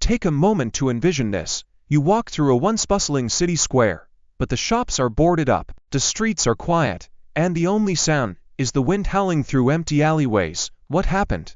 Take a moment to envision this. You walk through a once bustling city square, but the shops are boarded up, the streets are quiet, and the only sound is the wind howling through empty alleyways. What happened?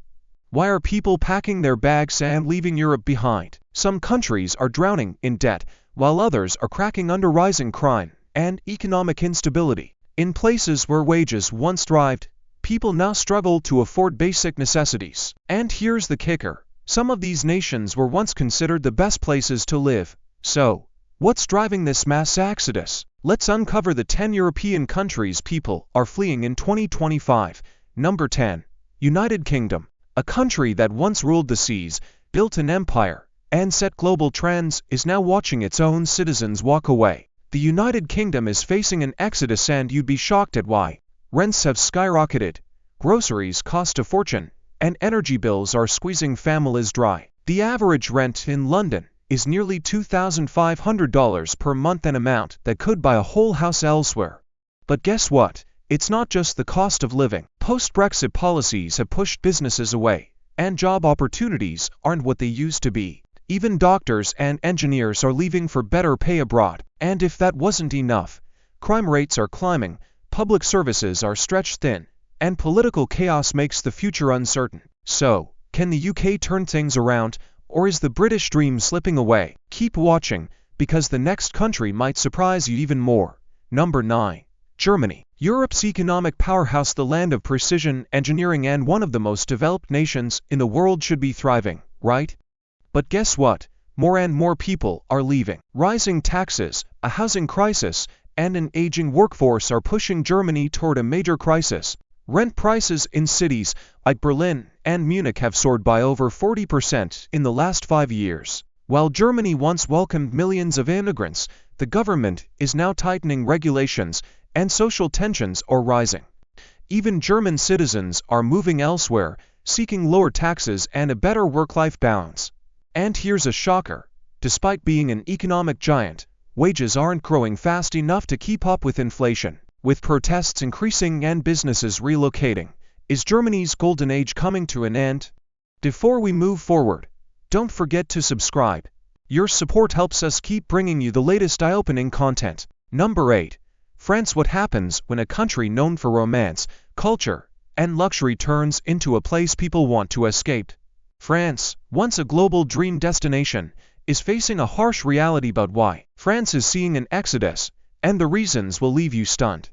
Why are people packing their bags and leaving Europe behind? Some countries are drowning in debt, while others are cracking under rising crime and economic instability. In places where wages once thrived, people now struggle to afford basic necessities. And here's the kicker. Some of these nations were once considered the best places to live. So, what's driving this mass exodus? Let's uncover the 10 European countries people are fleeing in 2025. Number 10. United Kingdom. A country that once ruled the seas, built an empire, and set global trends is now watching its own citizens walk away. The United Kingdom is facing an exodus, and you'd be shocked at why. Rents have skyrocketed, groceries cost a fortune, and energy bills are squeezing families dry. The average rent in London is nearly $2,500 per month, an amount that could buy a whole house elsewhere. But guess what? It's not just the cost of living. Post-Brexit policies have pushed businesses away, and job opportunities aren't what they used to be. Even doctors and engineers are leaving for better pay abroad. And if that wasn't enough, crime rates are climbing, public services are stretched thin, and political chaos makes the future uncertain. So, can the UK turn things around, or is the British dream slipping away? Keep watching, because the next country might surprise you even more. Number 9. Germany. Europe's economic powerhouse, the land of precision engineering and one of the most developed nations in the world, should be thriving, right? But guess what? More and more people are leaving. Rising taxes, a housing crisis, and an aging workforce are pushing Germany toward a major crisis. Rent prices in cities like Berlin and Munich have soared by over 40% in the last 5 years. While Germany once welcomed millions of immigrants, the government is now tightening regulations, and social tensions are rising. Even German citizens are moving elsewhere, seeking lower taxes and a better work-life balance. And here's a shocker. Despite being an economic giant, wages aren't growing fast enough to keep up with inflation. With protests increasing and businesses relocating, is Germany's golden age coming to an end? Before we move forward, don't forget to subscribe. Your support helps us keep bringing you the latest eye-opening content. Number 8. France. What happens when a country known for romance, culture, and luxury turns into a place people want to escape? France, once a global dream destination, is facing a harsh reality. About why France is seeing an exodus, and the reasons will leave you stunned.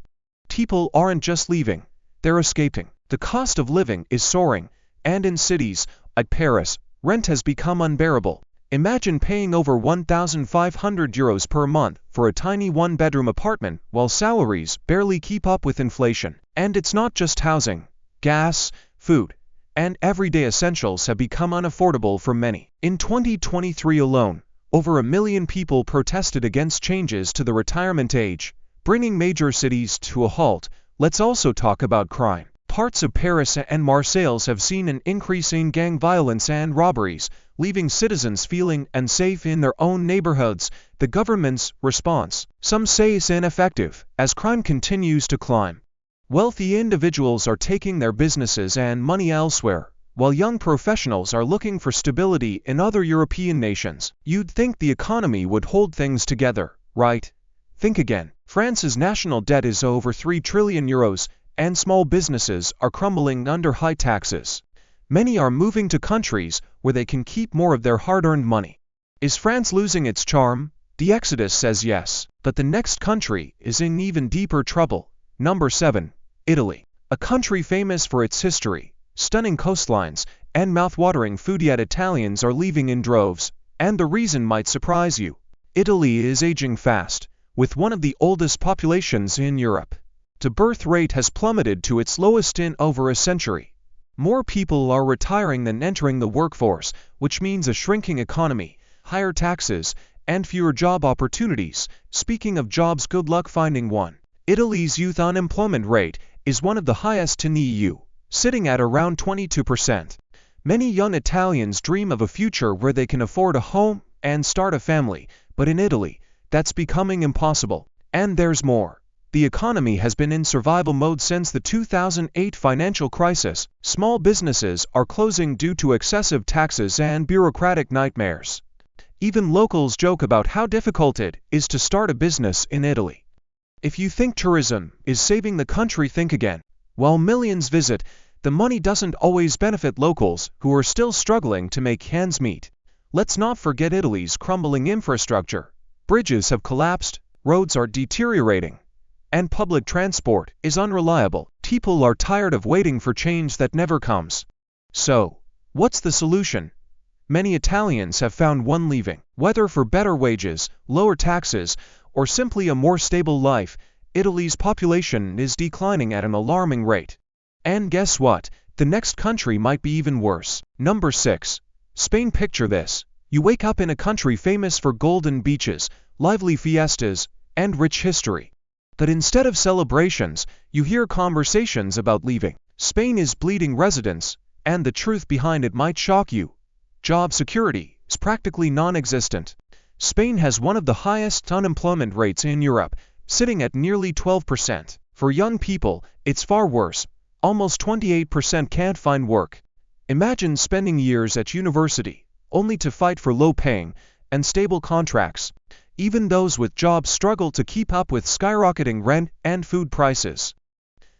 People aren't just leaving, they're escaping. The cost of living is soaring, and in cities like Paris, rent has become unbearable. Imagine paying over €1,500 per month for a tiny one-bedroom apartment while salaries barely keep up with inflation. And it's not just housing. Gas, food, and everyday essentials have become unaffordable for many. In 2023 alone, over 1 million people protested against changes to the retirement age, bringing major cities to a halt. Let's also talk about crime. Parts of Paris and Marseille have seen an increase in gang violence and robberies, leaving citizens feeling unsafe in their own neighborhoods. The government's response, some say, is ineffective, as crime continues to climb. Wealthy individuals are taking their businesses and money elsewhere, while young professionals are looking for stability in other European nations. You'd think the economy would hold things together, right? Think again. France's national debt is over €3 trillion, and small businesses are crumbling under high taxes. Many are moving to countries where they can keep more of their hard-earned money. Is France losing its charm? The exodus says yes, but the next country is in even deeper trouble. Number 7. Italy. A country famous for its history, stunning coastlines, and mouth-watering food, yet Italians are leaving in droves. And the reason might surprise you. Italy is aging fast, with one of the oldest populations in Europe. The birth rate has plummeted to its lowest in over a century. More people are retiring than entering the workforce, which means a shrinking economy, higher taxes, and fewer job opportunities. Speaking of jobs, good luck finding one. Italy's youth unemployment rate is one of the highest in the EU, sitting at around 22%. Many young Italians dream of a future where they can afford a home and start a family, but in Italy, that's becoming impossible. And there's more. The economy has been in survival mode since the 2008 financial crisis. Small businesses are closing due to excessive taxes and bureaucratic nightmares. Even locals joke about how difficult it is to start a business in Italy. If you think tourism is saving the country, think again. While millions visit, the money doesn't always benefit locals who are still struggling to make ends meet. Let's not forget Italy's crumbling infrastructure. Bridges have collapsed, roads are deteriorating, and public transport is unreliable. People are tired of waiting for change that never comes. So, what's the solution? Many Italians have found one: leaving. Whether for better wages, lower taxes, or simply a more stable life, Italy's population is declining at an alarming rate. And guess what? The next country might be even worse. Number 6. Spain. Picture this. You wake up in a country famous for golden beaches, lively fiestas, and rich history. But instead of celebrations, you hear conversations about leaving. Spain is bleeding residents, and the truth behind it might shock you. Job security is practically non-existent. Spain has one of the highest unemployment rates in Europe, sitting at nearly 12%. For young people, it's far worse. Almost 28% can't find work. Imagine spending years at university, only to fight for low-paying and stable contracts. Even those with jobs struggle to keep up with skyrocketing rent and food prices.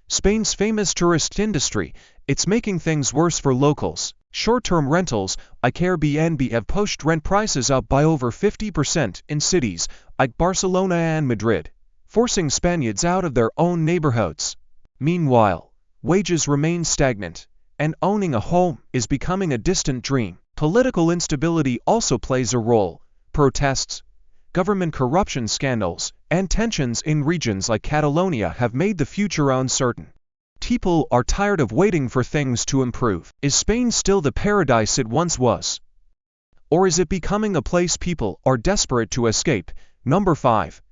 Spain's famous tourist industry, it's making things worse for locals. Short-term rentals, like Airbnb, have pushed rent prices up by over 50% in cities like Barcelona and Madrid, forcing Spaniards out of their own neighborhoods. Meanwhile, wages remain stagnant, and owning a home is becoming a distant dream. Political instability also plays a role. Protests, government corruption scandals, and tensions in regions like Catalonia have made the future uncertain. People are tired of waiting for things to improve. Is Spain still the paradise it once was? Or is it becoming a place people are desperate to escape? Number 5.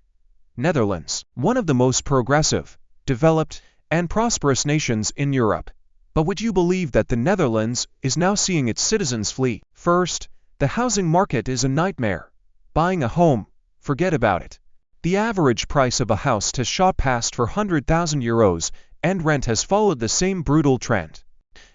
Netherlands. One of the most progressive, developed, and prosperous nations in Europe. But would you believe that the Netherlands is now seeing its citizens flee? First, the housing market is a nightmare. Buying a home, forget about it. The average price of a house has shot past 400,000 euros, and rent has followed the same brutal trend.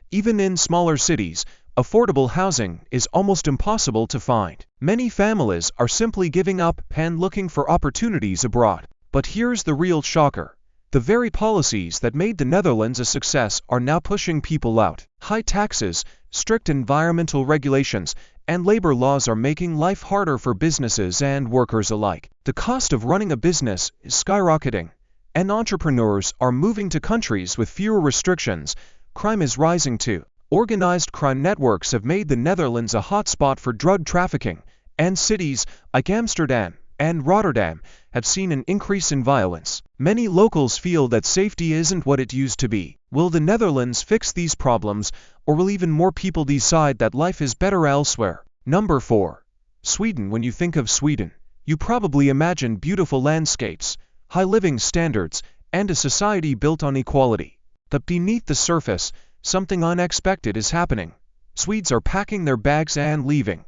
Even in smaller cities, affordable housing is almost impossible to find. Many families are simply giving up and looking for opportunities abroad. But here's the real shocker. The very policies that made the Netherlands a success are now pushing people out. High taxes, strict environmental regulations, and labor laws are making life harder for businesses and workers alike. The cost of running a business is skyrocketing, and entrepreneurs are moving to countries with fewer restrictions. Crime is rising too. Organized crime networks have made the Netherlands a hotspot for drug trafficking, and cities like Amsterdam and Rotterdam have seen an increase in violence. Many locals feel that safety isn't what it used to be. Will the Netherlands fix these problems, or will even more people decide that life is better elsewhere? Number 4. Sweden. When you think of Sweden, you probably imagine beautiful landscapes, high living standards, and a society built on equality. But beneath the surface, something unexpected is happening. Swedes are packing their bags and leaving.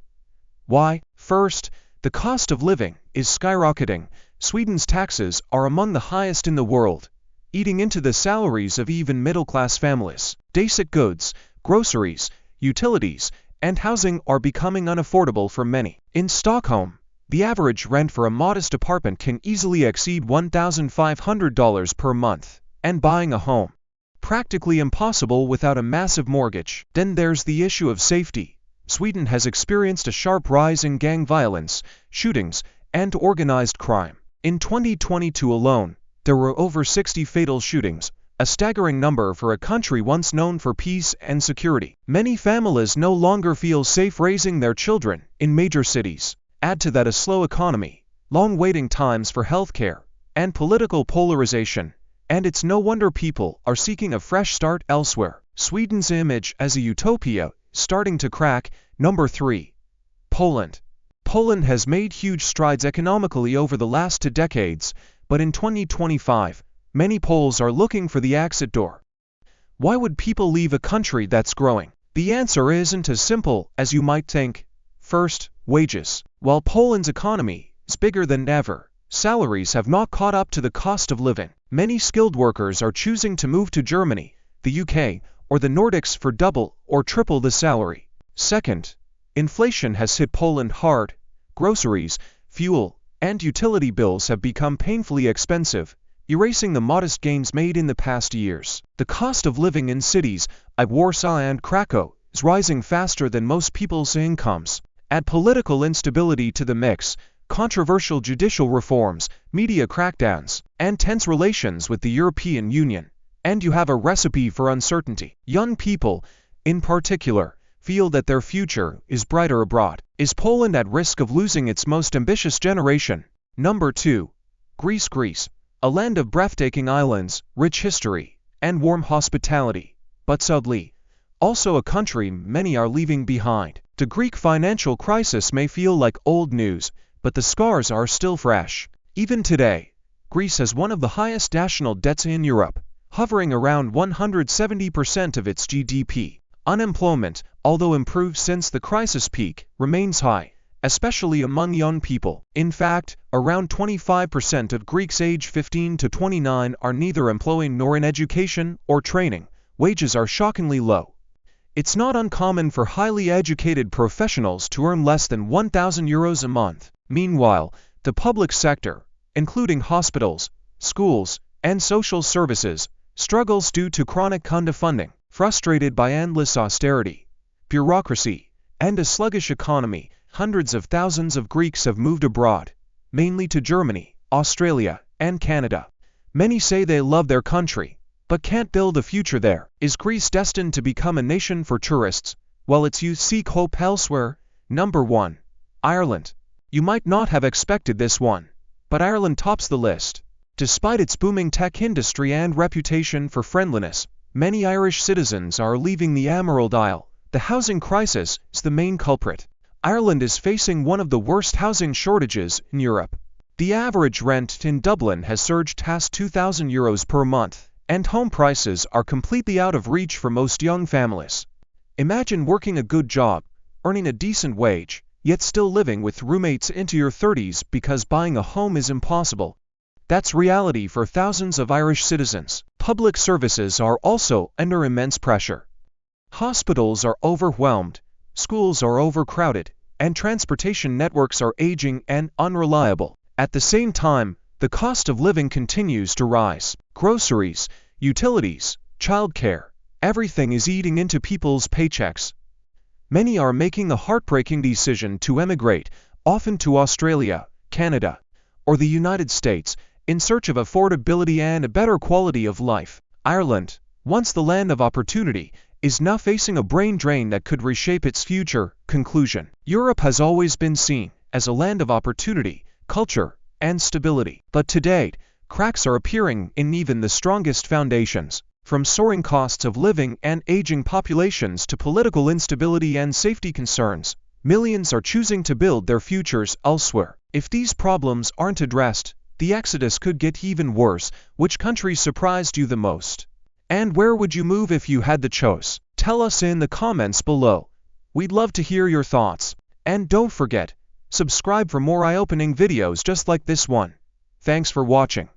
Why? First, the cost of living is skyrocketing. Sweden's taxes are among the highest in the world, eating into the salaries of even middle-class families. Basic goods, groceries, utilities, and housing are becoming unaffordable for many. In Stockholm, the average rent for a modest apartment can easily exceed $1,500 per month, and buying a home, practically impossible without a massive mortgage. Then there's the issue of safety. Sweden has experienced a sharp rise in gang violence, shootings, and organized crime. In 2022 alone, there were over 60 fatal shootings, a staggering number for a country once known for peace and security. Many families no longer feel safe raising their children in major cities. Add to that a slow economy, long waiting times for healthcare, and political polarization, and it's no wonder people are seeking a fresh start elsewhere. Sweden's image as a utopia is starting to crack. Number 3. Poland. Poland has made huge strides economically over the last 2 decades, but in 2025, many Poles are looking for the exit door. Why would people leave a country that's growing? The answer isn't as simple as you might think. First, wages. While Poland's economy is bigger than ever, salaries have not caught up to the cost of living. Many skilled workers are choosing to move to Germany, the UK, or the Nordics for double or triple the salary. Second, inflation has hit Poland hard. Groceries, fuel, and utility bills have become painfully expensive, erasing the modest gains made in the past years. The cost of living in cities like Warsaw and Krakow is rising faster than most people's incomes. Add political instability to the mix, controversial judicial reforms, media crackdowns, and tense relations with the European Union, and you have a recipe for uncertainty. Young people, in particular, feel that their future is brighter abroad. Is Poland at risk of losing its most ambitious generation? Number 2. Greece, a land of breathtaking islands, rich history, and warm hospitality, but sadly, also a country many are leaving behind. The Greek financial crisis may feel like old news, but the scars are still fresh. Even today, Greece has one of the highest national debts in Europe, hovering around 170% of its GDP. Unemployment, although improved since the crisis peak, remains high, especially among young people. In fact, around 25% of Greeks aged 15 to 29 are neither employed nor in education or training. Wages are shockingly low. It's not uncommon for highly educated professionals to earn less than €1,000 a month. Meanwhile, the public sector, including hospitals, schools, and social services, struggles due to chronic underfunding. Frustrated by endless austerity, bureaucracy, and a sluggish economy, hundreds of thousands of Greeks have moved abroad, mainly to Germany, Australia, and Canada. Many say they love their country, but can't build a future there. Is Greece destined to become a nation for tourists, while its youth seek hope elsewhere? Number 1. Ireland. You might not have expected this one, but Ireland tops the list. Despite its booming tech industry and reputation for friendliness, many Irish citizens are leaving the Emerald Isle. The housing crisis is the main culprit. Ireland is facing one of the worst housing shortages in Europe. The average rent in Dublin has surged past €2,000 per month, and home prices are completely out of reach for most young families. Imagine working a good job, earning a decent wage, yet still living with roommates into your 30s because buying a home is impossible. That's reality for thousands of Irish citizens. Public services are also under immense pressure. Hospitals are overwhelmed, schools are overcrowded, and transportation networks are aging and unreliable. At the same time, the cost of living continues to rise. Groceries, utilities, childcare, everything is eating into people's paychecks. Many are making the heartbreaking decision to emigrate, often to Australia, Canada, or the United States, in search of affordability and a better quality of life. Ireland, once the land of opportunity, is now facing a brain drain that could reshape its future. Conclusion. Europe has always been seen as a land of opportunity, culture, and stability. But to date, cracks are appearing in even the strongest foundations. From soaring costs of living and aging populations to political instability and safety concerns, millions are choosing to build their futures elsewhere. If these problems aren't addressed, the exodus could get even worse. Which country surprised you the most? And where would you move if you had the choice? Tell us in the comments below. We'd love to hear your thoughts. And don't forget, subscribe for more eye-opening videos just like this one. Thanks for watching.